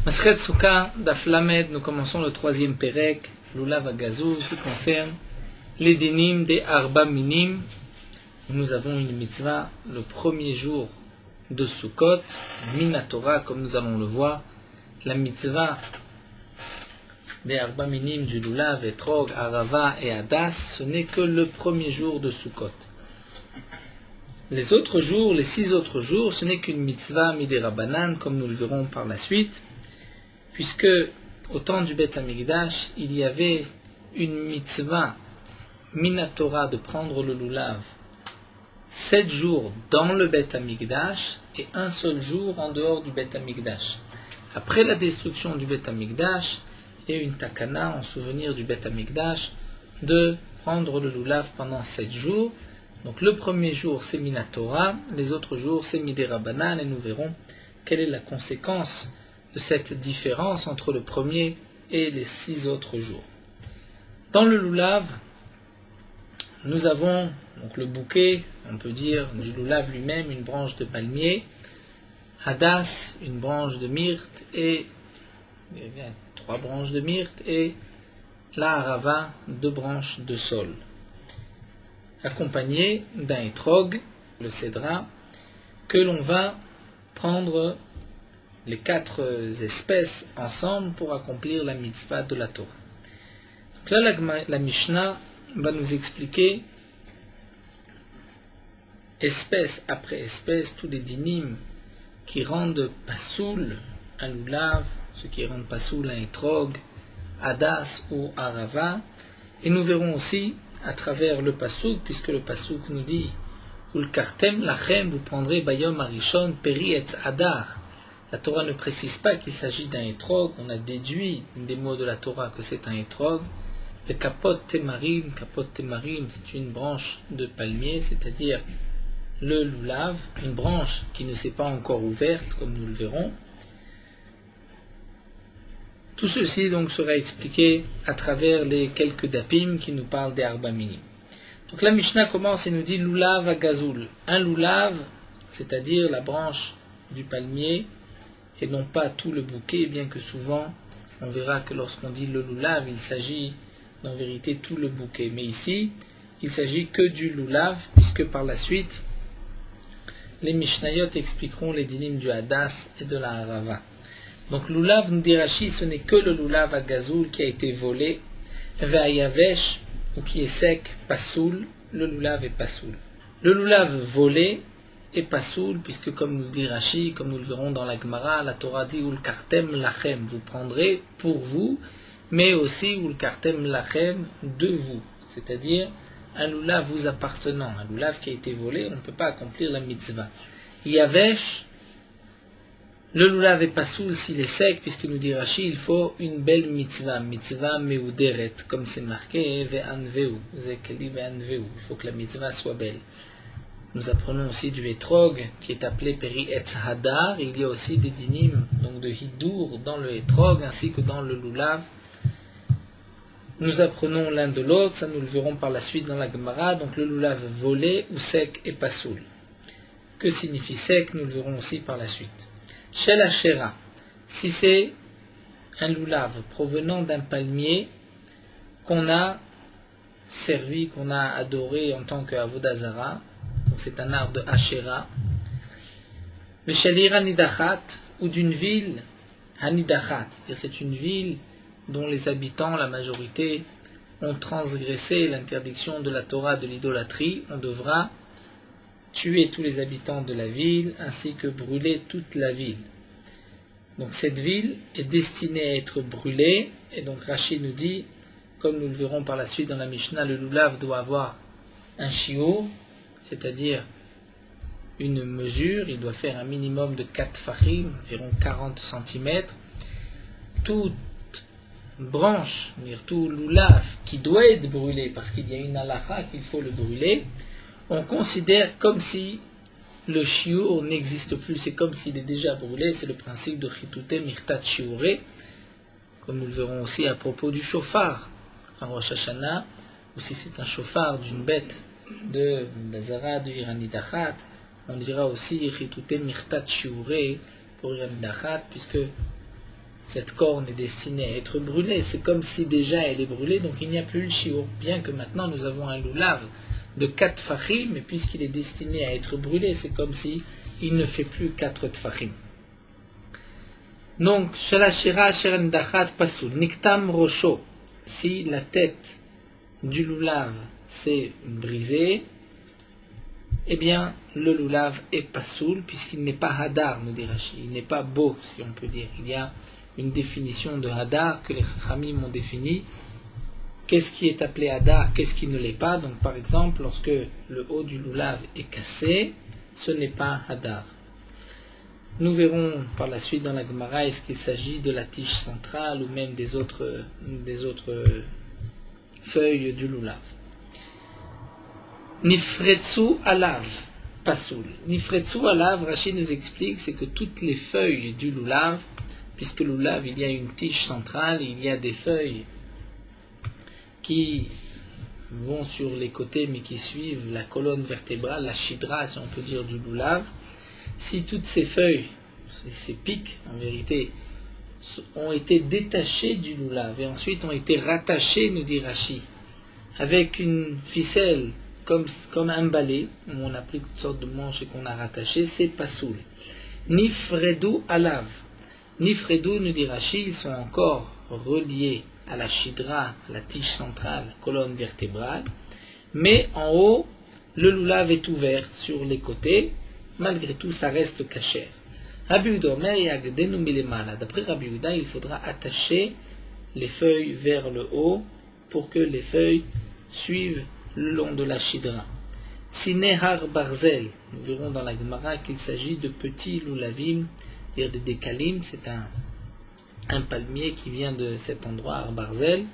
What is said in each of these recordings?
Masechet Souka, Daf Lamed, nous commençons le troisième Perek, Lulav Agazul, qui concerne les dinim des Arba Minim. Nous avons une mitzvah le premier jour de Sukkot, Minatora, comme nous allons le voir. La mitzvah des Arba Minim du Lulav, Etrog, Arava et Adas, ce n'est que le premier jour de Sukkot. Les autres jours, les 6 autres jours, ce n'est qu'une mitzvah midirabanan, comme nous le verrons par la suite, puisque au temps du Beth Amikdash, il y avait une mitzvah minatora de prendre le lulav 7 jours dans le Beth Amikdash et un seul jour en dehors du Beth Amikdash. Après la destruction du Beth Amikdash, il y a eu une takana en souvenir du Beth Amikdash de prendre le lulav pendant 7 jours. Donc le premier jour c'est minatora, les autres jours c'est midirabanan, et nous verrons quelle est la conséquence de cette différence entre le premier et les 6 autres jours. Dans le lulav, nous avons donc le bouquet, on peut dire, du lulav lui-même, une branche de palmier, hadas, une branche de myrte, et 3 branches de myrte, et la harava, 2 branches de saule, accompagné d'un étrog, le cédra, que l'on va prendre les 4 espèces ensemble pour accomplir la mitzvah de la Torah. Donc là, la Mishnah va nous expliquer espèce après espèce tous les dinim qui rendent pasoul un lulav, ceux qui rendent pasoul un etrog, hadas ou arava, et nous verrons aussi à travers le pasouk, puisque le pasouk nous dit Ulkartem lachem, vous prendrez bayom arishon peri et adar. La Torah ne précise pas qu'il s'agit d'un etrog, on a déduit des mots de la Torah que c'est un etrog. Le kapot temarim, c'est une branche de palmier, c'est-à-dire le lulav, une branche qui ne s'est pas encore ouverte, comme nous le verrons. Tout ceci donc sera expliqué à travers les quelques dapim qui nous parlent des Arba Minim. Donc la Mishnah commence et nous dit lulav agazul. Un lulav, c'est-à-dire la branche du palmier, et non pas tout le bouquet, bien que souvent on verra que lorsqu'on dit le lulav, il s'agit en vérité tout le bouquet. Mais ici, il s'agit que du lulav, puisque par la suite, les Mishnayot expliqueront les dinim du hadas et de la harava. Donc lulav, nous dit Rashi, ce n'est que le lulav à gazoul qui a été volé, ve'ayavesh, ou qui est sec, pasoul, le lulav est pasoul. Le lulav volé est pasoul, puisque comme nous dit Rashi, comme nous le verrons dans la Gemara, la Torah dit ulkartem lachem, vous prendrez pour vous, mais aussi ulkartem lachem de vous, c'est-à-dire un lulav vous appartenant, un lulav qui a été volé, on ne peut pas accomplir la mitzvah. Yavesh, le lulav est pasoul s'il est sec, puisque nous dit Rashi, il faut une belle mitzvah, mitzvah meuderet, comme c'est marqué, ve'anveu, zekeli ve'anveu, il faut que la mitzvah soit belle. Nous apprenons aussi du etrog, qui est appelé peri etz hadar, il y a aussi des dinim, donc de hidour dans le etrog, ainsi que dans le lulav. Nous apprenons l'un de l'autre, ça nous le verrons par la suite dans la Gemara, donc le lulav volé ou sec et pasoul. Que signifie sec, nous le verrons aussi par la suite. Shel Hashera, si c'est un lulav provenant d'un palmier qu'on a servi, qu'on a adoré en tant qu'avodah zara, donc c'est un arbre de Hashera, Veshel ir hanidachat, ou d'une ville hanidachat, c'est une ville dont les habitants, la majorité, ont transgressé l'interdiction de la Torah de l'idolâtrie, on devra tuer tous les habitants de la ville, ainsi que brûler toute la ville. Donc cette ville est destinée à être brûlée, et donc Rashi nous dit, comme nous le verrons par la suite dans la Mishnah, le lulav doit avoir un shiur, c'est-à-dire une mesure, il doit faire un minimum de 4 fachim, environ 40 cm. Toute branche, tout lulav qui doit être brûlé, parce qu'il y a une halakha qu'il faut le brûler, on considère comme si le shiur n'existe plus, c'est comme s'il est déjà brûlé, c'est le principe de chitute mirtat shiure, comme nous le verrons aussi à propos du shofar, en Rosh Hashanah, ou si c'est un shofar d'une bête de Bazara, de Iranidachat, on dira aussi chitute mirtat shiure pour Iranidachat, puisque cette corne est destinée à être brûlée, c'est comme si déjà elle est brûlée, donc il n'y a plus le shiur. Bien que maintenant nous avons un lulav de 4 tfachim, mais puisqu'il est destiné à être brûlé, c'est comme si il ne fait plus 4 tfachim. Donc, shalashira sheren dachat pasul, niktam rosho, si la tête du lulav s'est brisée, eh bien, le lulav est pasoul, puisqu'il n'est pas hadar, nous dit Rashi, il n'est pas beau, si on peut dire. Il y a une définition de hadar que les Chachamim ont définie. Qu'est-ce qui est appelé hadar, qu'est-ce qui ne l'est pas? Donc, par exemple, lorsque le haut du lulav est cassé, ce n'est pas hadar. Nous verrons par la suite dans la Gemara est-ce qu'il s'agit de la tige centrale ou même des autres feuilles du lulav. Nifretsu alav, pasoul. Nifretsu alav, Rachid nous explique, c'est que toutes les feuilles du lulav, puisque le lulav, il y a une tige centrale, il y a des feuilles qui vont sur les côtés mais qui suivent la colonne vertébrale, la shidra, si on peut dire, du lulav. Si toutes ces feuilles, ces pics, en vérité, ont été détachées du lulav et ensuite ont été rattachées, nous dit Rashi, avec une ficelle comme un balai, où on a pris toutes sortes de manches et qu'on a rattaché, c'est pasoul. Nifredu alav. Nifredu, nous dit Rashi, ils sont encore reliés à la shidra, à la tige centrale, la colonne vertébrale, mais en haut, le lulav est ouvert sur les côtés, malgré tout, ça reste cachère. Rabbi Yehuda, d'après Rabbi Yehuda, il faudra attacher les feuilles vers le haut pour que les feuilles suivent le long de la shidra. Tsinehar barzel, nous verrons dans la Gemara qu'il s'agit de petits lulavim, c'est-à-dire des décalim, c'est un palmier qui vient de cet endroit, Har barzel.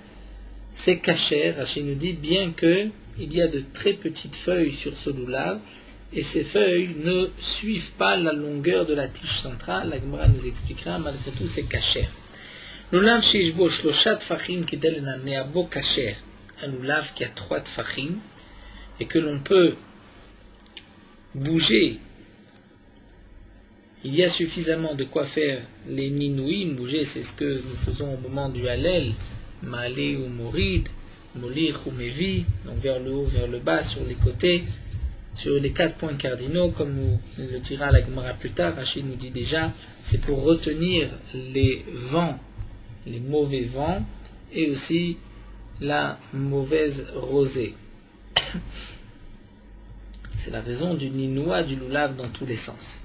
C'est cachère, Rachid nous dit, bien que il y a de très petites feuilles sur ce lulav, et ces feuilles ne suivent pas la longueur de la tige centrale. La Gemara nous expliquera, malgré tout, c'est cachère. Lulav shishbo shloshat fachim kidel neabo cachère. Un lulav qui a 3 tfachim et que l'on peut bouger. Il y a suffisamment de quoi faire les ninouim. Bouger, c'est ce que nous faisons au moment du halel, ma'ale ou morid, molir ou mevi, donc vers le haut, vers le bas, sur les côtés, sur les 4 points cardinaux, comme nous le dira la Gemara plus tard. Rachid nous dit déjà, c'est pour retenir les vents, les mauvais vents, et aussi la mauvaise rosée. C'est la raison du ninoua, du lulav dans tous les sens.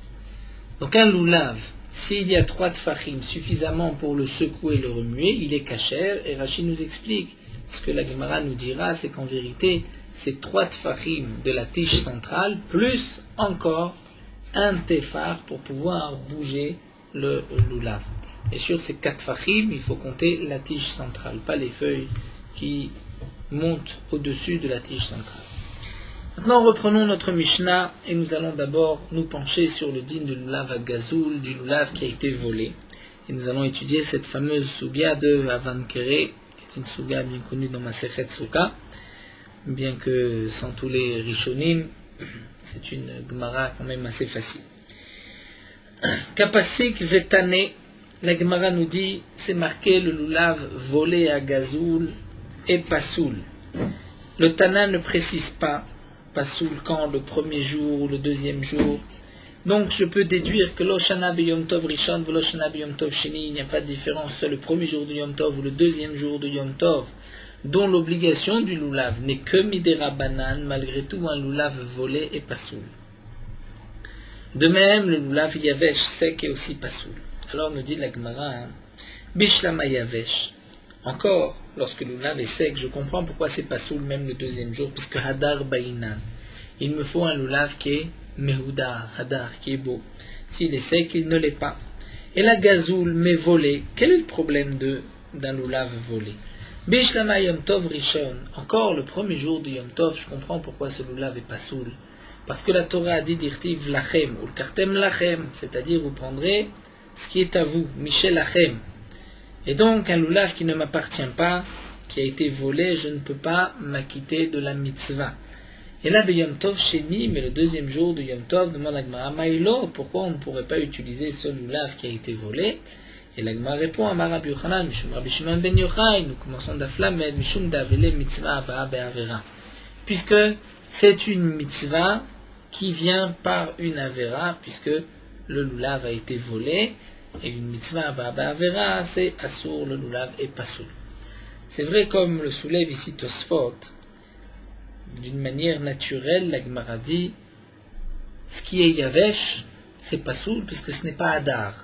Donc un lulav, s'il y a 3 tfachim suffisamment pour le secouer et le remuer, il est cachère, et Rachid nous explique, ce que la Gemara nous dira, c'est qu'en vérité, c'est 3 tfachim de la tige centrale, plus encore un tefar pour pouvoir bouger le lulav. Et sur ces 4 tfachim, il faut compter la tige centrale, pas les feuilles qui montent au-dessus de la tige centrale. Maintenant, reprenons notre Mishnah et nous allons d'abord nous pencher sur le din du lulav à gazoul, du lulav qui a été volé. Et nous allons étudier cette fameuse suga de Avan Kere, qui est une suga bien connue dans Masechet Sukkah, bien que sans tous les rishonim, c'est une Gemara quand même assez facile. Kapasik vetane, la Gemara nous dit, c'est marqué le lulav volé à gazoul et pasoul. Le Tana ne précise pas pasoul quand, le premier jour ou le deuxième jour. Donc je peux déduire que l'Oshana b'Yom Tov Rishon ou l'Oshana b'Yom Tov Sheni, il n'y a pas de différence, c'est le premier jour de Yom Tov ou le deuxième jour de Yom Tov, dont l'obligation du lulav n'est que midera banan, malgré tout un lulav volé et pasoul. De même, le lulav yavesh sec est aussi pasoul. Alors nous dit la Gemara, Bishlama yavesh. Encore, lorsque le lulav est sec, je comprends pourquoi c'est pasoul même le deuxième jour, puisque hadar ba'inan. Il me faut un lulav qui est mehuda, hadar, qui est beau. S'il est sec, il ne l'est pas. Et la gazoul, mais volé, quel est le problème d'un lulav volé? Bishlama Yom Tov Rishon. Encore le premier jour de Yom Tov, je comprends pourquoi ce lulav est pasoul. Parce que la Torah a dit dirtiv lachem, ou le kartem lachem, c'est-à-dire vous prendrez ce qui est à vous, Michel lachem. Et donc, un lulav qui ne m'appartient pas, qui a été volé, je ne peux pas m'acquitter de la mitzvah. Et là, Yom Tov Sheni, mais le deuxième jour de Yom Tov, demande à Gemara, Maïlo, pourquoi on ne pourrait pas utiliser ce lulav qui a été volé? Et l'Agma répond à Rabbi Yochanan, Mishum Rabbi Shimon ben Yochai, nous commençons d'Aflamed, Mishum d'Avele mitzvah abba be'avera. Puisque c'est une mitzvah qui vient par une avera, puisque le lulav a été volé, et une mitzvah abba be'avera, c'est assour, le lulav est pasoul. C'est vrai, comme le soulève ici Tosfot, d'une manière naturelle, la Gemara dit, ce qui est yavesh, c'est pasoul, puisque ce n'est pas Hadar.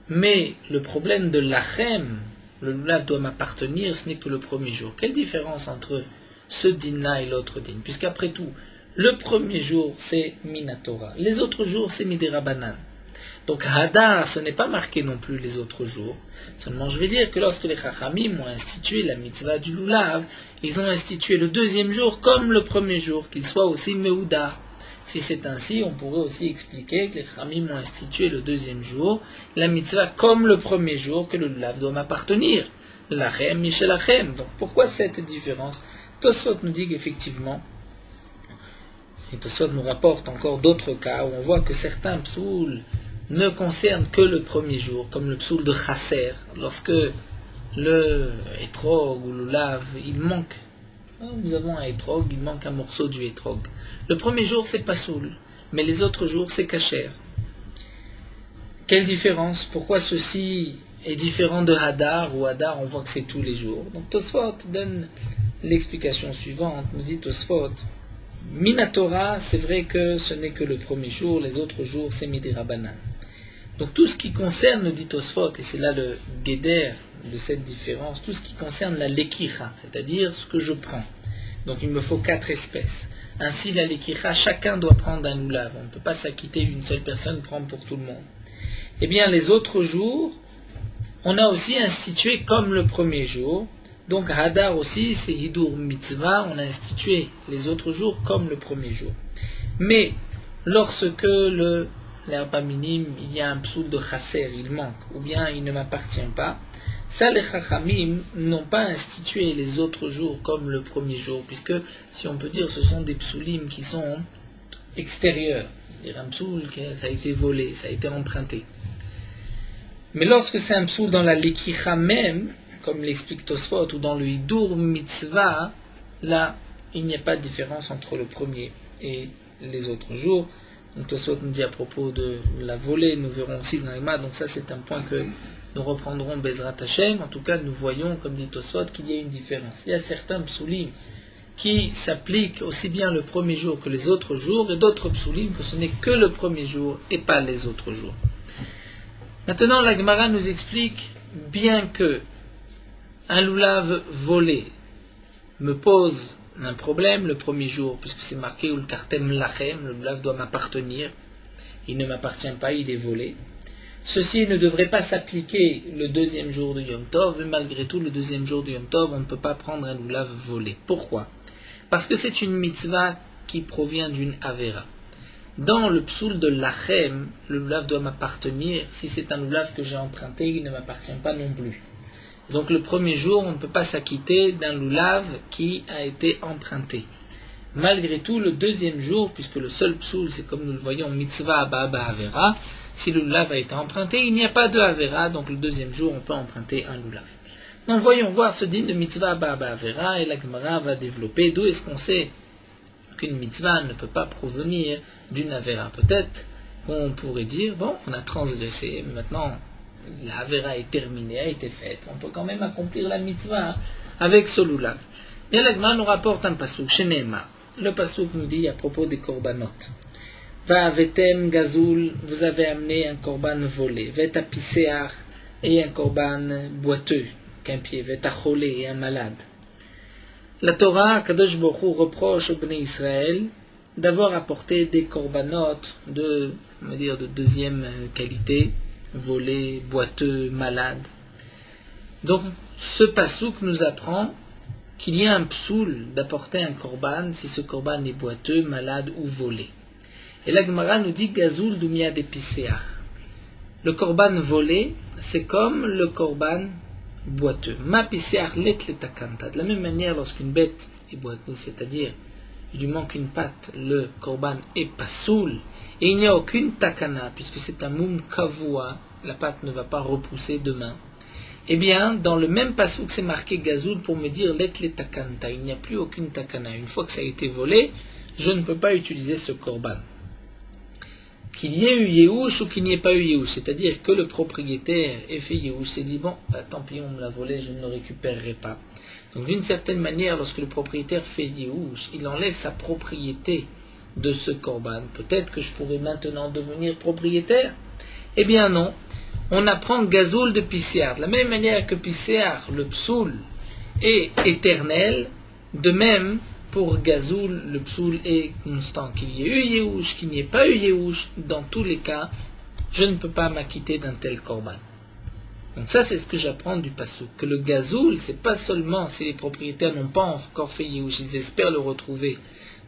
Mais le problème de l'achem, le lulav doit m'appartenir, ce n'est que le premier jour. Quelle différence entre ce din-là et l'autre din? Puisqu'après tout, le premier jour, c'est Minatora. Les autres jours, c'est Midirabanan. Donc Hadar, ce n'est pas marqué non plus les autres jours. Seulement, je vais dire que lorsque les Chachamim ont institué la mitzvah du lulav, ils ont institué le deuxième jour comme le premier jour, qu'il soit aussi Meuda. Si c'est ainsi, on pourrait aussi expliquer que les Chachamim ont institué le deuxième jour, la mitzvah comme le premier jour que le lulav doit m'appartenir. Lachem, Michelachem. Donc pourquoi cette différence? Tosfot nous dit qu'effectivement, et Tosfot nous rapporte encore d'autres cas où on voit que certains psouls ne concernent que le premier jour, comme le psoul de Chasser, lorsque le étrog ou le lulav, il manque. Nous avons un étrog, il manque un morceau du étrog. Le premier jour, c'est pasoul, mais les autres jours, c'est kasher. Quelle différence? Pourquoi ceci est différent de Hadar, ou Hadar, on voit que c'est tous les jours? Donc Tosfot donne l'explication suivante, nous dit Tosfot, Minatora, c'est vrai que ce n'est que le premier jour, les autres jours, c'est Midirabanan. Donc tout ce qui concerne, nous dit Tosfot, et c'est là le guéder de cette différence, tout ce qui concerne la lekicha, c'est-à-dire ce que je prends. Donc il me faut 4 espèces. Ainsi la lekicha, chacun doit prendre un lulav. On ne peut pas s'acquitter une seule personne, prendre pour tout le monde. Eh bien les autres jours, on a aussi institué comme le premier jour. Donc Hadar aussi, c'est Hidur Mitzvah, on a institué les autres jours comme le premier jour. Mais lorsque l'herba minime, il y a un psoul de chasser, il manque, ou bien il ne m'appartient pas, ça les chachamim n'ont pas institué les autres jours comme le premier jour, puisque, si on peut dire, ce sont des psoulim qui sont extérieurs. C'est-à-dire un psoul, ça a été volé, ça a été emprunté. Mais lorsque c'est un psoul dans la lekicha même, comme l'explique Tosfot, ou dans le hidur mitzvah, là, il n'y a pas de différence entre le premier et les autres jours. Donc Tosfot nous dit à propos de la volée, nous verrons aussi dans l'Agma, donc ça c'est un point que nous reprendrons Bezrat Hashem. En tout cas, nous voyons, comme dit Tosfot, qu'il y a une différence. Il y a certains psoulim qui s'appliquent aussi bien le premier jour que les autres jours, et d'autres psoulim que ce n'est que le premier jour et pas les autres jours. Maintenant, la Gemara nous explique, bien que un lulav volé me pose un problème le premier jour, puisque c'est marqué ou le kartem lachem, le lulav doit m'appartenir, il ne m'appartient pas, il est volé. Ceci ne devrait pas s'appliquer le deuxième jour de Yom Tov, mais malgré tout, le deuxième jour de Yom Tov, on ne peut pas prendre un lulav volé. Pourquoi? Parce que c'est une mitzvah qui provient d'une avera. Dans le psoul de lachem, le lulav doit m'appartenir. Si c'est un lulav que j'ai emprunté, il ne m'appartient pas non plus. Donc le premier jour, on ne peut pas s'acquitter d'un lulav qui a été emprunté. Malgré tout, le deuxième jour, puisque le seul psoul, c'est comme nous le voyons, mitzvah abba avera, si le lulav a été emprunté, il n'y a pas de avera, donc le deuxième jour, on peut emprunter un lulav. Donc voyons voir ce din de mitzvah abba avera, et la Gemara va développer d'où est-ce qu'on sait qu'une mitzvah ne peut pas provenir d'une avera. Peut-être qu'on pourrait dire, bon, on a transgressé, mais maintenant la avera est terminée, a été faite, on peut quand même accomplir la mitzvah avec ce lulav. Et la Gemara nous rapporte un pasuk, chez Nehemar. Le pasuk nous dit à propos des korbanot. Va'avetem gazul, vous avez amené un korban volé. Vetapiseach, et un korban boiteux, qu'un pied. Vetacholé, et un malade. La Torah, Kadosh Baruch Hu, reproche au Bnei Israël d'avoir apporté des korbanot de deuxième qualité, volés, boiteux, malades. Donc, ce pasuk nous apprend qu'il y a un psoul d'apporter un korban si ce korban est boiteux, malade ou volé. Et la Gemara nous dit Gazoul Dumia de Piseach. Le korban volé, c'est comme le korban boiteux. Ma Piseach let letakanta. De la même manière, lorsqu'une bête est boiteuse, c'est-à-dire il lui manque une patte, le korban est pasoul, et il n'y a aucune takana, puisque c'est un mum kavua, la pâte ne va pas repousser demain. Eh bien, dans le même passouk, c'est marqué gazoul pour me dire let le takanta. Il n'y a plus aucune takana. Une fois que ça a été volé, je ne peux pas utiliser ce korban. Qu'il y ait eu Yehush ou qu'il n'y ait pas eu Yehush, c'est-à-dire que le propriétaire ait fait Yehush, s'est dit bon, tant pis, on me l'a volé, je ne le récupérerai pas. Donc d'une certaine manière, lorsque le propriétaire fait Yehush, il enlève sa propriété de ce korban. Peut-être que je pourrais maintenant devenir propriétaire. Eh bien non, on apprend gazoul de Pisséar. De la même manière que Pisséar, le psoul, est éternel, de même, pour gazoul, le psoul est constant. Qu'il y ait eu Yehush, qu'il n'y ait pas eu Yehush, dans tous les cas, je ne peux pas m'acquitter d'un tel korban. Donc ça, c'est ce que j'apprends du passouk. Que le gazoul, c'est pas seulement si les propriétaires n'ont pas encore fait Yehush, ils espèrent le retrouver.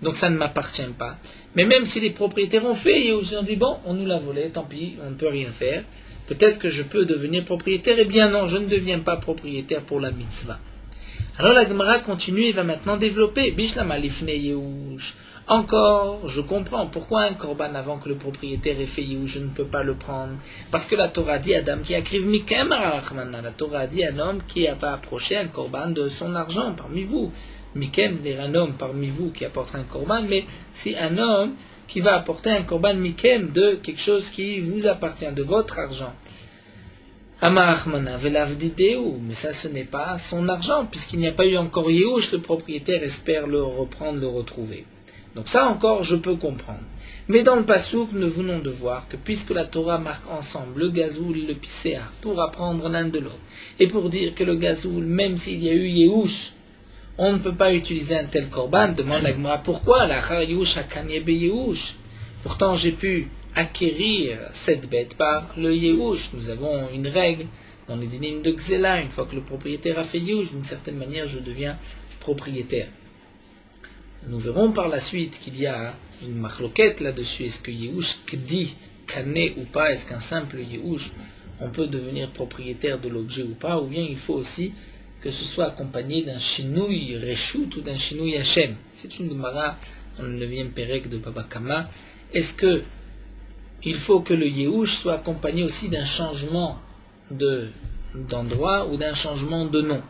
Donc ça ne m'appartient pas. Mais même si les propriétaires ont fait Yehush, ils ont dit bon, on nous l'a volé, tant pis, on ne peut rien faire. Peut-être que je peux devenir propriétaire. Eh bien non, je ne deviens pas propriétaire pour la mitzvah. Alors la Gemara continue et va maintenant développer. Bishlam alifne Yehush. Encore, je comprends pourquoi un korban avant que le propriétaire ait fait Yehush, je ne peux pas le prendre. Parce que la Torah dit Adam qui akriv mikem arachmana. La Torah dit un homme qui va approcher un korban de son argent parmi vous. Mikem, c'est un homme parmi vous qui apporte un korban, mais c'est un homme qui va apporter un korban mikem de quelque chose qui vous appartient, de votre argent. Amarachmana velavdideu, mais ça ce n'est pas son argent, puisqu'il n'y a pas eu encore Yehush, le propriétaire espère le reprendre, le retrouver. Donc ça encore je peux comprendre. Mais dans le passouk, nous venons de voir que puisque la Torah marque ensemble le gazoul et le pisséar pour apprendre l'un de l'autre, et pour dire que le gazoul, même s'il y a eu Yehush, on ne peut pas utiliser un tel korban, demande la Gemara pourquoi la Yehush hakanye be Yehush. Pourtant j'ai pu acquérir cette bête par le Yehush. Nous avons une règle dans les dynimes de Xéla, une fois que le propriétaire a fait Yehush, d'une certaine manière je deviens propriétaire. Nous verrons par la suite qu'il y a une machloquette là-dessus. Est-ce que Yehush kdi, kané ou pas? Est-ce qu'un simple Yehush, on peut devenir propriétaire de l'objet ou pas? Ou bien il faut aussi que ce soit accompagné d'un shinouï reshut ou d'un shinouï Hashem. C'est une Gemara dans le 9e Pérec de Baba Kama. Est-ce que il faut que le Yehush soit accompagné aussi d'un changement d'endroit ou d'un changement de nom?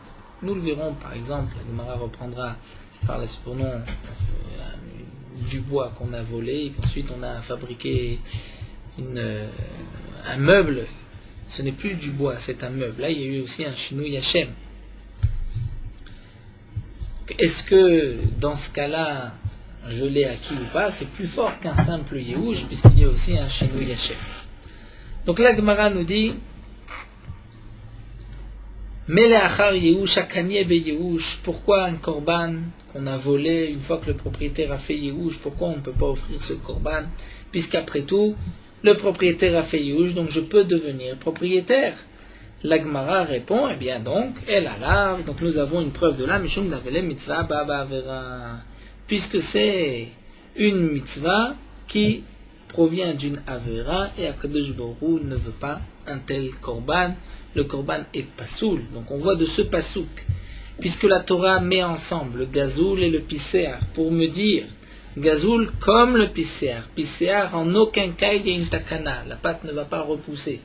Nous le verrons par exemple, la Gemara reprendra par la suite pour nom du bois qu'on a volé et qu'ensuite on a fabriqué un meuble. Ce n'est plus du bois, c'est un meuble. Là il y a eu aussi un shinouï Hashem. Est-ce que dans ce cas-là je l'ai acquis ou pas? C'est plus fort qu'un simple Yehush, puisqu'il y a aussi un shinouï Hashem. Donc la Gemara nous dit Meleachar Yehush akanye be Yehush. Pourquoi un korban qu'on a volé une fois que le propriétaire a fait Yehush? Pourquoi on ne peut pas offrir ce korban? Puisqu'après tout, le propriétaire a fait Yehush, donc je peux devenir propriétaire. La Gemara répond, eh bien donc, elle alave, donc nous avons une preuve de la Mishum Davele Mitzvah Baba Avera. Puisque c'est une mitzvah qui provient d'une Avera, et après Akadosh Baruch Hu ne veut pas un tel korban. Le korban est pasoul. Donc on voit de ce pasouk, puisque la Torah met ensemble le gazoul et le pisséar, pour me dire, gazoul comme le pisséar. Pisséar, en aucun cas il y a une takana, la pâte ne va pas repousser.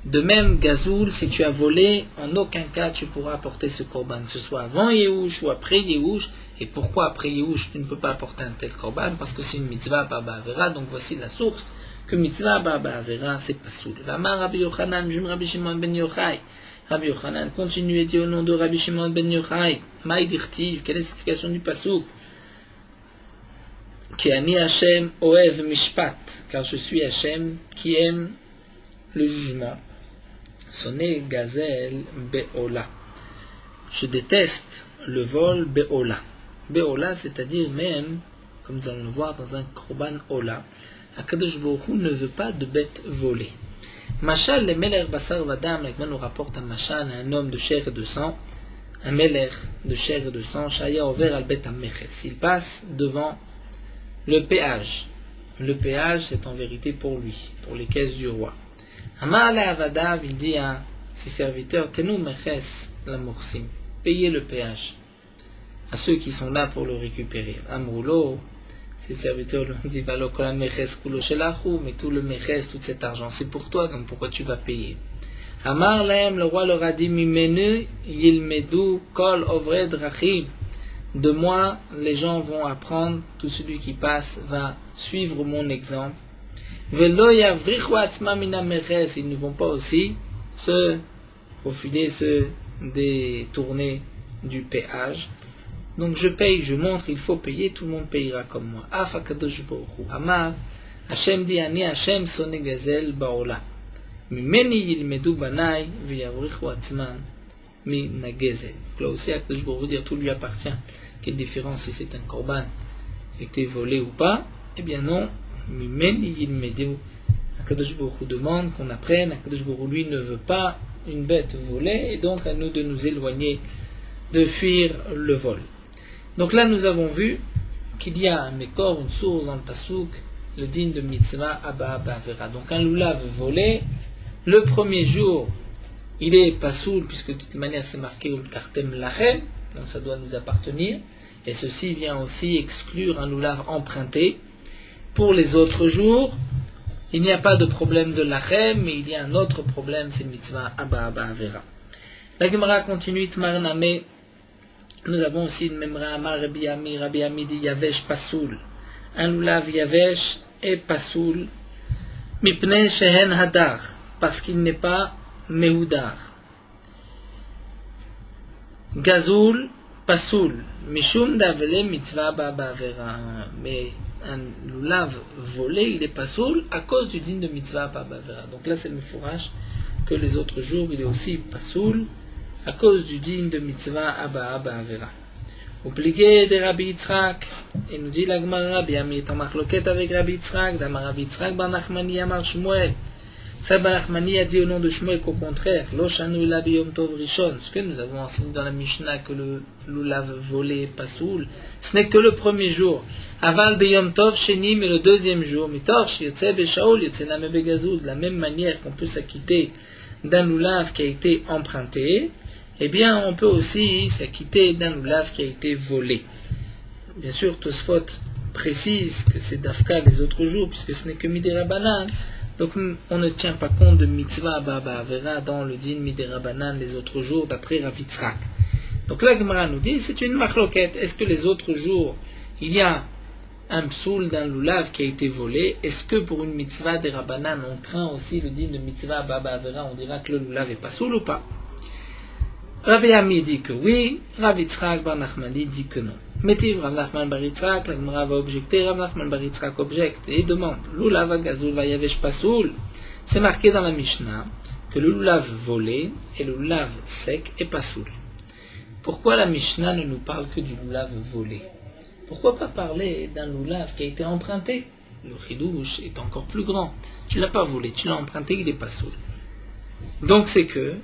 De même, gazoul, si tu as volé, en aucun cas tu pourras apporter ce korban, que ce soit avant Yehush ou après Yehush. Et pourquoi après Yehush tu ne peux pas apporter un tel korban? Parce que c'est une mitzvah Baba Avera, donc voici la source, que mitzvah Baba Avera, c'est pasoul. Vama Rabbi Yochanan, Jum Rabbi Shimon ben Yochai. Rabbi Yochanan continue et dit au nom de Rabbi Shimon ben Yochai, Maï dirtiv, quelle est l'explication du pasouk? Ki ani Hashem oev mishpat, car je suis Hashem qui aime le jugement. Sonné gazel be'ola. Je déteste le vol be'ola. Be'ola, c'est-à-dire même, comme nous allons le voir dans un korban ola, Akadosh Baruch Hu ne veut pas de bêtes volées. Machal, le meler basar vadam, l'Agman nous rapporte un machal, un homme de chair et de sang, un meler de chair et de sang, shaya over al bet ameches. Il passe devant le péage. Le péage, c'est en vérité pour lui, pour les caisses du roi. Amar Avadav, il dit à ses serviteurs, Tenu meches la morsim, payez le péage à ceux qui sont là pour le récupérer. Amroulo, Ses serviteurs lui ont dit, Valo kola meches kulo shelahu, mais tout le meches, tout cet argent, c'est pour toi, donc pourquoi tu vas payer? Amar lahem, le roi leur a dit, Mimenu yilmedu kol ovre drachim. De moi, les gens vont apprendre, tout celui qui passe va suivre mon exemple. Velo yavrichu atzmam min hameches, ils ne vont pas aussi se profiler, se détourner du péage. Donc je paye, je montre, il faut payer, tout le monde payera comme moi. Af HaKadosh Baruch Hu Amar, Hashem dit, Ani Hashem sonne gazel baola. Mimeni yilmedu banai, v'yavrichu atzman min hagezel. Là aussi, HaKadosh Baruch Hu dire, tout lui appartient. Quelle différence si c'est un korban été volé ou pas? Eh bien non, Mimeni yilmedu. HaKadosh Baruch Hu demande qu'on apprenne, HaKadosh Baruch Hu lui ne veut pas une bête volée, et donc à nous de nous éloigner, de fuir le vol. Donc là, nous avons vu qu'il y a un mécor, une source dans le pasouk, le digne de mitzvah Abba Abba Avera. Donc un loulav volé, le premier jour, il est pasoul, puisque de toute manière c'est marqué ul kartem lachem, donc ça doit nous appartenir, et ceci vient aussi exclure un loulav emprunté. Pour les autres jours, il n'y a pas de problème de lachem, mais il y a un autre problème, c'est mitzvah Abba Abba Avera. La Gemara continue, Tmar Name. Nous avons aussi une memra Amar Rabbi Ami dit Yavesh Pasoul. Un loulav Yavesh est Pasoul. Mipnei Shehen Hadar. Parce qu'il n'est pas Mehoudar. Gazoul Pasoul. Mishum Davele Mitzvah Baba Vera. Mais un loulav volé, il est Pasoul à cause du din de Mitzvah Baba Vera. Donc là, c'est le fourrage que les autres jours, il est aussi Pasoul à cause du digne de mitzvah Abba Abba Avera. Obligé de Rabbi Yitzhak, et nous dit la Gemara, Rabbi Ami est en marloquette avec Rabbi Yitzhak, d'Amar Rabbi Yitzhak, Bar Nachmani Amar Shmuel. Ça, Bar Nachmani a dit au nom de Shmuel qu'au contraire, Lo Shanu la Biyom Tov Rishon, ce que nous avons enseigné dans la Mishnah que le loulav volé pasoul, ce n'est que le premier jour. Aval Biyom Tov Sheni, mais le deuxième jour, Mitorch Yotze Beshaol Yotze Name Begazou, de la même manière qu'on peut s'acquitter d'un loulav qui a été emprunté, eh bien, on peut aussi s'acquitter d'un loulav qui a été volé. Bien sûr, Tosfot précise que c'est d'Afka les autres jours, puisque ce n'est que Midera Banan. Donc, on ne tient pas compte de Mitzvah Baba Avera dans le din Midera Banan les autres jours, d'après Rav Yitzhak. Donc, la Gemara nous dit, c'est une marloquette. Est-ce que les autres jours, il y a un psoul d'un loulav qui a été volé? Est-ce que pour une Mitzvah des Rabbanan, on craint aussi le din de Mitzvah Baba Avera, on dira que le loulav est pas psoul ou pas? Rabbi Ami dit que oui, Rav Yitzhak Bar Nachmani dit que non. Métiv Rav Nachman Bar Yitzhak, la Gemara va objecter, Rav Nachman Bar Yitzhak objecte et demande, Lulav Gazoul Vayavesh Pasoul. C'est marqué dans la Mishnah que le loulav volé et le loulav sec est pasoul. Pourquoi la Mishnah ne nous parle que du loulav volé? Pourquoi pas parler d'un loulav qui a été emprunté? Le chidouche est encore plus grand. Tu l'as pas volé, tu l'as emprunté, il est pasoul. Donc c'est que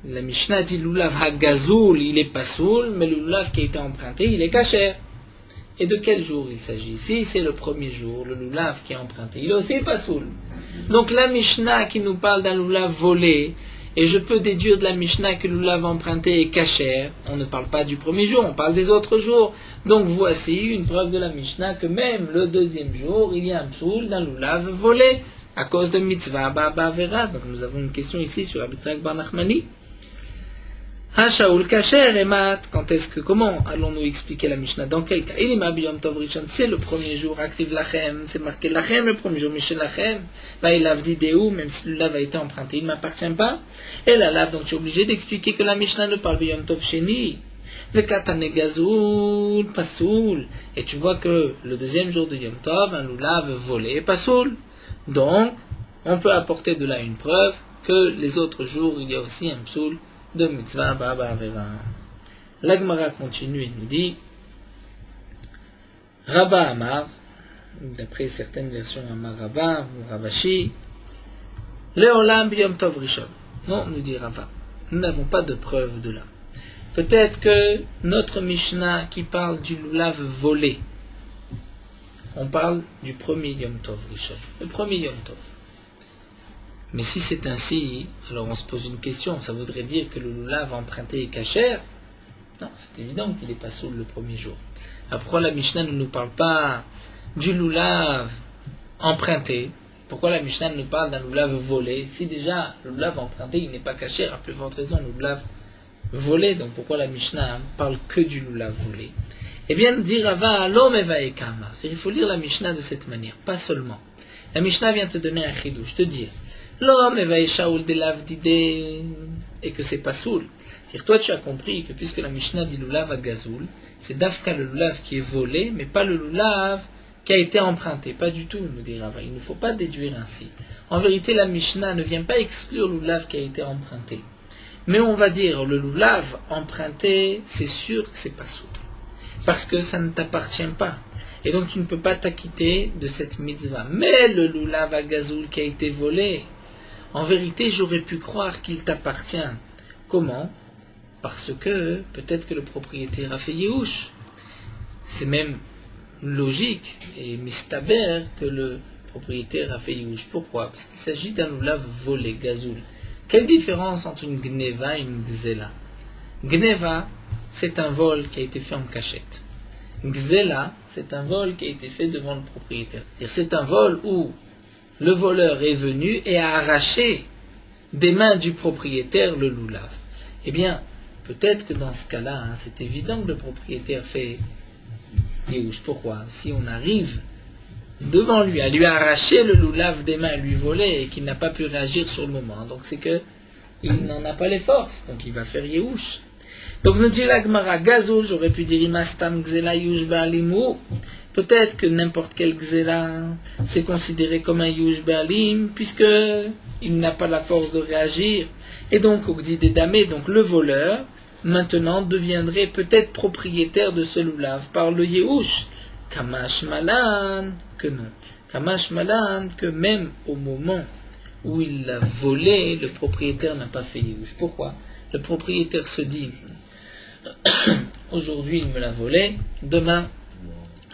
la Mishnah dit loulav hagazoul, il est pasoul, mais le loulav qui a été emprunté, il est kasher. Et de quel jour il s'agit? Si c'est le premier jour, le loulav qui est emprunté, il est aussi pasoul. Donc la Mishnah qui nous parle d'un loulav volé, et je peux déduire de la Mishnah que le loulav emprunté est kasher, on ne parle pas du premier jour, on parle des autres jours. Donc voici une preuve de la Mishnah que même le deuxième jour, il y a un psoul d'un loulav volé, à cause de mitzvah Baba Avera. Donc nous avons une question ici sur Rabbi Yitzhak Bar Nachmani. Shaul Kacher et Mat, comment allons-nous expliquer la Mishnah? Dans quel cas? Ilima Biyom Tov Rishon, c'est le premier jour, active Lachem, c'est marqué Lachem, le premier jour, Michel Lachem, Vaïlav Didéou, même si le lave a été emprunté, il ne m'appartient pas. Et la lave, donc je suis obligé d'expliquer que la Mishnah ne parle Biyom Tov Sheni. Le Katane Gazoul, Pasoul. Et tu vois que le deuxième jour de Yom Tov, un loulav volé, Pasoul. Donc, on peut apporter de là une preuve que les autres jours, il y a aussi un psoul de mitzvah Baba Avera. La Gemara continue et nous dit Rabba Amar, d'après certaines versions Amar Rabba ou Ravashi, Leolam Biyom Tov Rishon. Non, nous dit Rava, nous n'avons pas de preuve de là. Peut-être que notre Mishnah qui parle du loulav volé, on parle du premier Yom Tov Rishon, le premier Yom Tov. Mais si c'est ainsi, alors on se pose une question, ça voudrait dire que le loulav emprunté est kasher? Non, c'est évident qu'il n'est pas saoul le premier jour. Alors pourquoi la Mishnah ne nous parle pas du loulav emprunté. Pourquoi la Mishnah nous parle d'un loulav volé? Si déjà le loulav emprunté, il n'est pas caché, à plus forte raison, le loulav volé, donc pourquoi la Mishnah parle que du loulav volé? Eh bien, dit Rava, l'homme eva ekama. Il faut lire la Mishnah de cette manière, pas seulement. La Mishnah vient te donner un chidouche, te dire l'homme eva eshaoul de lav d'idée, et que c'est pas soul. C'est-à-dire, toi tu as compris que puisque la Mishnah dit loulav à gazoul, c'est d'afka le loulav qui est volé, mais pas le loulav qui a été emprunté. Pas du tout, nous dit Rava. Il ne faut pas déduire ainsi. En vérité, la Mishnah ne vient pas exclure le loulav qui a été emprunté. Mais on va dire, le loulav emprunté, c'est sûr que c'est pas soul. Parce que ça ne t'appartient pas. Et donc tu ne peux pas t'acquitter de cette mitzvah. Mais le loulav à gazoul qui a été volé, en vérité, j'aurais pu croire qu'il t'appartient. Comment? Parce que peut-être que le propriétaire a fait Yehush. C'est même logique et mistaber que le propriétaire a fait Yehush. Pourquoi? Parce qu'il s'agit d'un loulav volé, gazoul. Quelle différence entre une gneva et une gzela? Gneva, c'est un vol qui a été fait en cachette. Gzela, c'est un vol qui a été fait devant le propriétaire. C'est un vol où le voleur est venu et a arraché des mains du propriétaire le loulav. Eh bien, peut-être que dans ce cas-là, c'est évident que le propriétaire fait Yehush. Pourquoi? Si on arrive devant lui, à lui arracher le loulav des mains, à lui voler, et qu'il n'a pas pu réagir sur le moment, donc c'est que il n'en a pas les forces, donc il va faire Yehush. Donc nous dit la Gemara, gazoul, j'aurais pu dire imastam gzela yush ba'alim. Peut-être que n'importe quel gzela, c'est considéré comme un yush ba'alim, puisque il n'a pas la force de réagir. Et donc, au dit des damés, donc le voleur, maintenant deviendrait peut-être propriétaire de ce loulav par le yehush. Kamash malan, que non. Kamash malan, que même au moment où il l'a volé, le propriétaire n'a pas fait yehush. Pourquoi? Le propriétaire se dit, aujourd'hui il me l'a volé, demain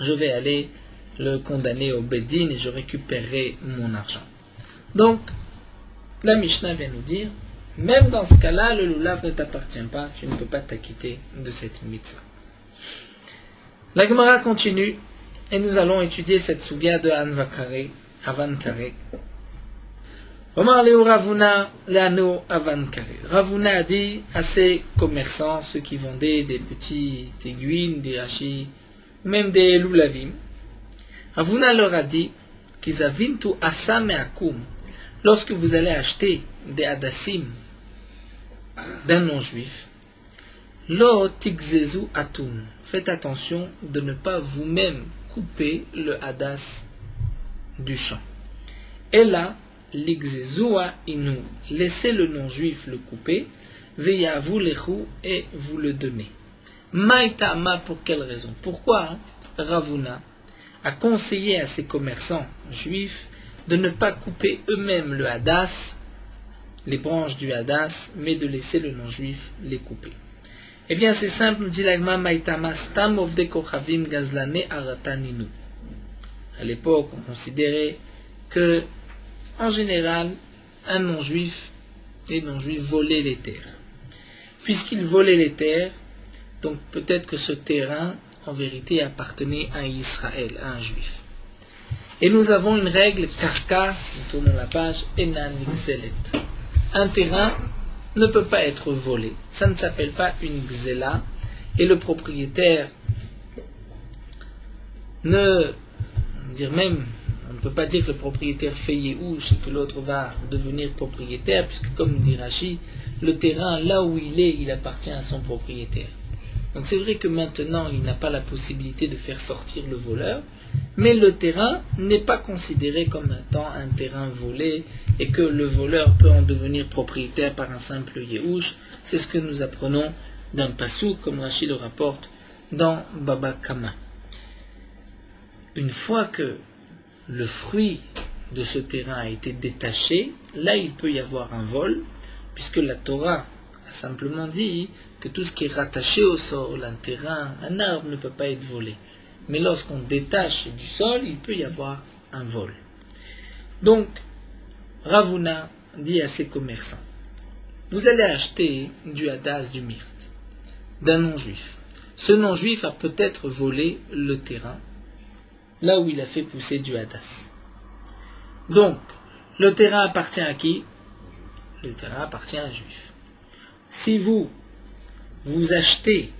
je vais aller le condamner au Bedin et je récupérerai mon argent. Donc, la Mishnah vient nous dire, même dans ce cas-là, le loulav ne t'appartient pas, tu ne peux pas t'acquitter de cette mitzvah. La Gemara continue, et nous allons étudier cette sugia de Avan Kare. Ravuna a dit à ses commerçants, ceux qui vendaient des petites aiguilles, des hachis, même des loulavim. Ravuna leur a dit qu'ils avintu asam et akum. Lorsque vous allez acheter des hadassim d'un non-juif, lo tikzezu atun. Faites attention de ne pas vous-même couper le hadas du champ. Et là, l'igzezua inu, laissez le non-juif le couper, veyavu lechu, et vous le donnez. Maïtama, pour quelle raison? Pourquoi Ravuna a conseillé à ses commerçants juifs de ne pas couper eux-mêmes le hadas, les branches du hadas, mais de laisser le non-juif les couper? Eh bien, c'est simple, nous dit l'agma, Maïtama stam ovde kochavim gazlane arataninu. À l'époque, on considérait que en général, un non-juif, les non-juifs volaient les terres. Puisqu'ils volaient les terres, donc peut-être que ce terrain, en vérité, appartenait à Israël, à un juif. Et nous avons une règle, karka, nous tournons la page, enan gzelet. Un terrain ne peut pas être volé. Ça ne s'appelle pas une gzela, et le propriétaire ne, dire même, on ne peut pas dire que le propriétaire fait Yehush et que l'autre va devenir propriétaire, puisque comme dit Rashi, le terrain, là où il est, il appartient à son propriétaire. Donc c'est vrai que maintenant, il n'a pas la possibilité de faire sortir le voleur, mais le terrain n'est pas considéré comme étant un terrain volé et que le voleur peut en devenir propriétaire par un simple Yehush. C'est ce que nous apprenons d'un passouk, comme Rashi le rapporte dans Baba Kama. Une fois que le fruit de ce terrain a été détaché, là il peut y avoir un vol, puisque la Torah a simplement dit que tout ce qui est rattaché au sol, un terrain, un arbre ne peut pas être volé. Mais lorsqu'on détache du sol, il peut y avoir un vol. Donc, Ravuna dit à ses commerçants, vous allez acheter du hadas, du myrte, d'un non-juif. Ce non-juif a peut-être volé le terrain, là où il a fait pousser du hadas. Donc, le terrain appartient à qui? Le terrain appartient à un juif. Si vous achetez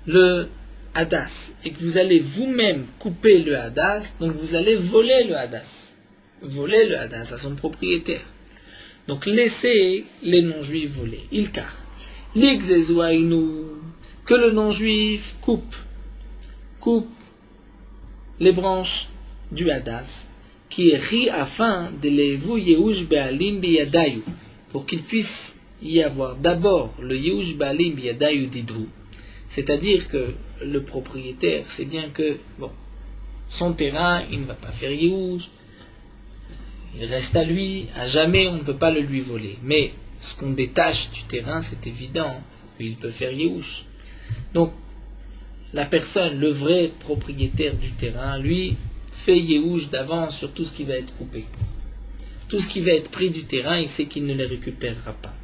le hadas et que vous allez vous-même couper le hadas, donc vous allez voler le hadas. Voler le hadas à son propriétaire. Donc laissez les non-juifs voler. Ilkar. L'ixezuainu, que le non-juif coupe les branches du hadas, qui est ri afin de les vous yehush be'alim biyadayu, pour qu'il puisse y avoir d'abord le yehush be'alim biyadayu didhu. C'est-à-dire que le propriétaire sait bien que son terrain, il ne va pas faire yehush, il reste à lui, à jamais on ne peut pas le lui voler. Mais ce qu'on détache du terrain, c'est évident, lui il peut faire yehush. Donc la personne, le vrai propriétaire du terrain, lui, fait yehush d'avance sur tout ce qui va être coupé. Tout ce qui va être pris du terrain, il sait qu'il ne les récupérera pas.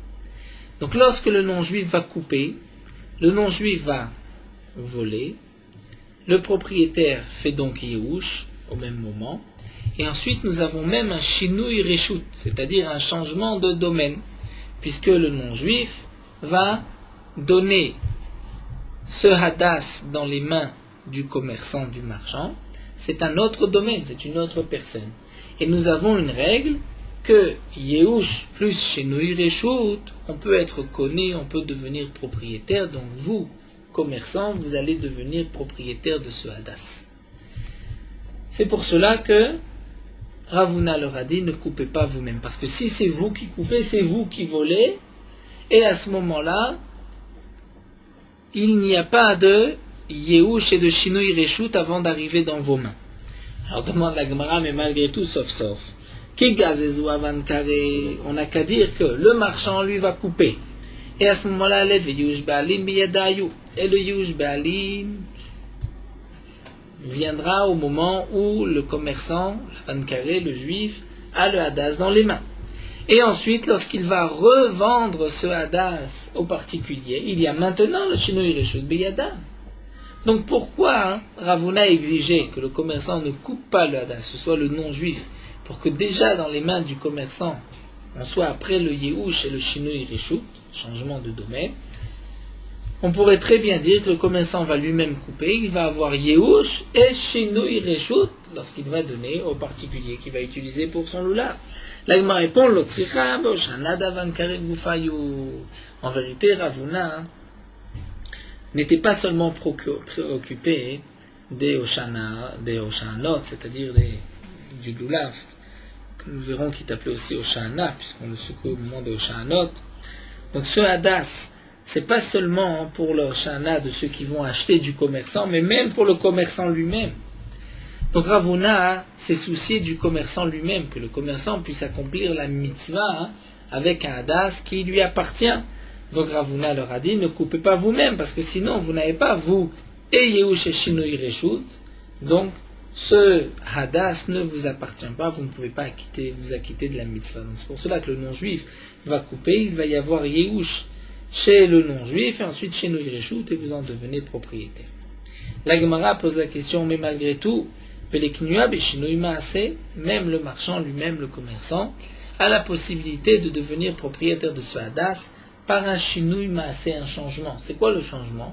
Donc lorsque le non-juif va couper, le non-juif va voler, le propriétaire fait donc yehush au même moment, et ensuite nous avons même un shinui reshut, c'est-à-dire un changement de domaine, puisque le non-juif va donner ce hadas dans les mains du commerçant, du marchand. C'est un autre domaine, c'est une autre personne. Et nous avons une règle que yehush plus shinui reshut, on peut être connu, on peut devenir propriétaire. Donc vous, commerçant, vous allez devenir propriétaire de ce hadas. C'est pour cela que Ravuna leur a dit, ne coupez pas vous-même. Parce que si c'est vous qui coupez, c'est vous qui volez. Et à ce moment-là, il n'y a pas de yehush et de shinui reshut avant d'arriver dans vos mains. Alors demande la Gemara, mais malgré tout, sauf. On n'a qu'à dire que le marchand, lui, va couper. Et à ce moment-là, le yehush ba'alim biyadayu. Et le yehush ba'alim viendra au moment où le commerçant, le juif, a le hadas dans les mains. Et ensuite, lorsqu'il va revendre ce hadas au particulier, il y a maintenant le shinui reshut biyada. Donc pourquoi Ravuna exigeait que le commerçant ne coupe pas le hadas, ce soit le non-juif, pour que déjà dans les mains du commerçant, on soit après le yehush et le shinui reshut, changement de domaine. On pourrait très bien dire que le commerçant va lui-même couper, il va avoir yehush et shinui reshut lorsqu'il va donner au particulier qu'il va utiliser pour son lulav. Là, il me répond, en vérité, Ravuna n'était pas seulement préoccupé des Oshanot, c'est-à-dire du lulav, que nous verrons qu'il est appelé aussi Oshana, puisqu'on le secoue au moment des Oshanot. Donc ce hadas, c'est pas seulement pour le Oshana de ceux qui vont acheter du commerçant, mais même pour le commerçant lui-même. Donc Ravuna s'est soucié du commerçant lui-même, que le commerçant puisse accomplir la mitzvah avec un hadas qui lui appartient. Donc Ravuna leur a dit, ne coupez pas vous-même, parce que sinon vous n'avez pas, vous, et yehush et shinui reshut, donc ce hadas ne vous appartient pas, vous ne pouvez pas vous acquitter de la mitzvah. Donc c'est pour cela que le non-juif va couper, il va y avoir yehush chez le non-juif, et ensuite shinui reshut, et vous en devenez propriétaire. La Gemara pose la question, mais malgré tout, même le marchand lui-même, le commerçant, a la possibilité de devenir propriétaire de ce hadas par un shinui maaseh, un changement. C'est quoi le changement?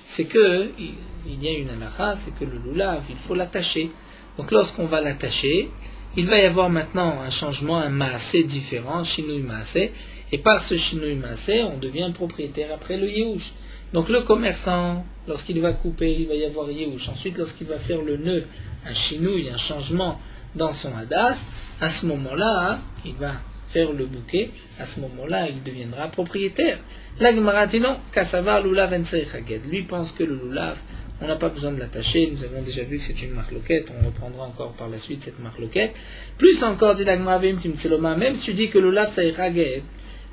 C'est que il y a une halakha, c'est que le lulav, il faut l'attacher. Donc lorsqu'on va l'attacher, il va y avoir maintenant un changement, un maaseh différent, shinui maaseh, et par ce shinui maaseh, on devient propriétaire après le yehush. Donc le commerçant, lorsqu'il va couper, il va y avoir yehush. Ensuite, lorsqu'il va faire le nœud, un chinouille, un changement dans son hadas, à ce moment-là, il va faire le bouquet, à ce moment-là, il deviendra propriétaire. La Gemara dit non, Kassavar lulav en tzarich. Lui pense que le lulav, on n'a pas besoin de l'attacher, nous avons déjà vu que c'est une marloquette, on reprendra encore par la suite cette marloquette. Plus encore, dit la Gemara, même si tu dis que le lulav tzarich,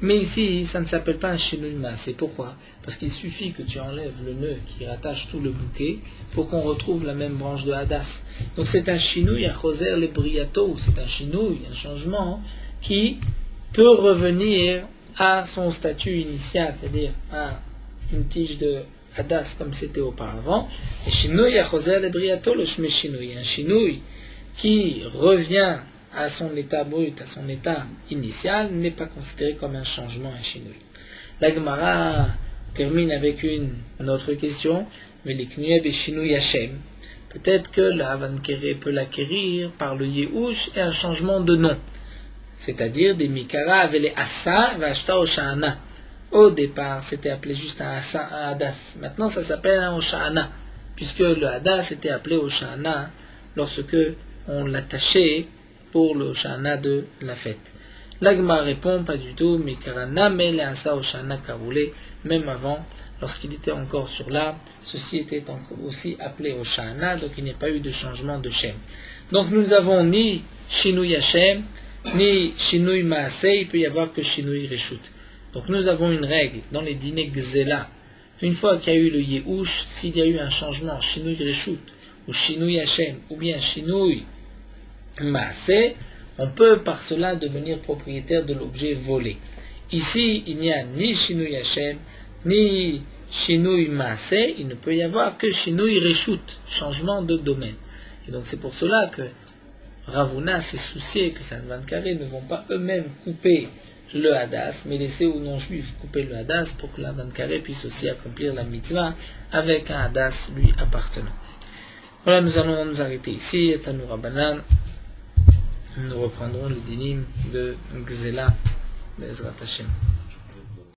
mais ici, ça ne s'appelle pas un shinui maaseh. Pourquoi? Parce qu'il suffit que tu enlèves le nœud qui rattache tout le bouquet pour qu'on retrouve la même branche de hadas. Donc c'est un shinui à choser le briato, c'est un shinui, un changement qui peut revenir à son statut initial, c'est-à-dire à une tige de Hadas comme c'était auparavant. Et Shinui Achoser le Briato le Shme Shinui. Un Shinui qui revient à son état brut, à son état initial, n'est pas considéré comme un changement, un Shinui. La Gemara termine avec une autre question. Mais les Knueb et Shinui Hashem. Peut-être que le Havankere peut l'acquérir par le Yehush et un changement de nom. C'est-à-dire des Mikara avec les Asa Vashta Oshana. Au départ, c'était appelé juste un Asa, un Hadas. Maintenant, ça s'appelle un Oshana, puisque le Hadas était appelé Oshana lorsque on l'attachait pour le Oshana de la fête. L'Agma répond pas du tout, Mikara Name le Asa Oshana Karoulé, même avant, lorsqu'il était encore sur l'arbre, ceci était aussi appelé Oshana, donc il n'y a pas eu de changement de Shem. Donc nous avons ni Shinui Hashem, ni Shinui Maaseh, il peut y avoir que Shinui Reshut. Donc nous avons une règle dans les dîners Gzela. Une fois qu'il y a eu le Yehush, s'il y a eu un changement, Shinui Reshut, ou Shinui Hashem, ou bien Shinui Maaseh, on peut par cela devenir propriétaire de l'objet volé. Ici, il n'y a ni Shinui Hashem, ni Shinui Maaseh, il ne peut y avoir que Shinui Reshut, changement de domaine. Et donc c'est pour cela que Ravuna s'est soucié que Sanvan Karé ne vont pas eux-mêmes couper le Hadas, mais laisser aux non-juifs couper le Hadas pour que l'Avan Karé puisse aussi accomplir la mitzvah avec un Hadas lui appartenant. Voilà, nous allons nous arrêter ici. Tanu Rabbanan. Nous reprendrons le dinim de Gzela, Bezrat Hashem.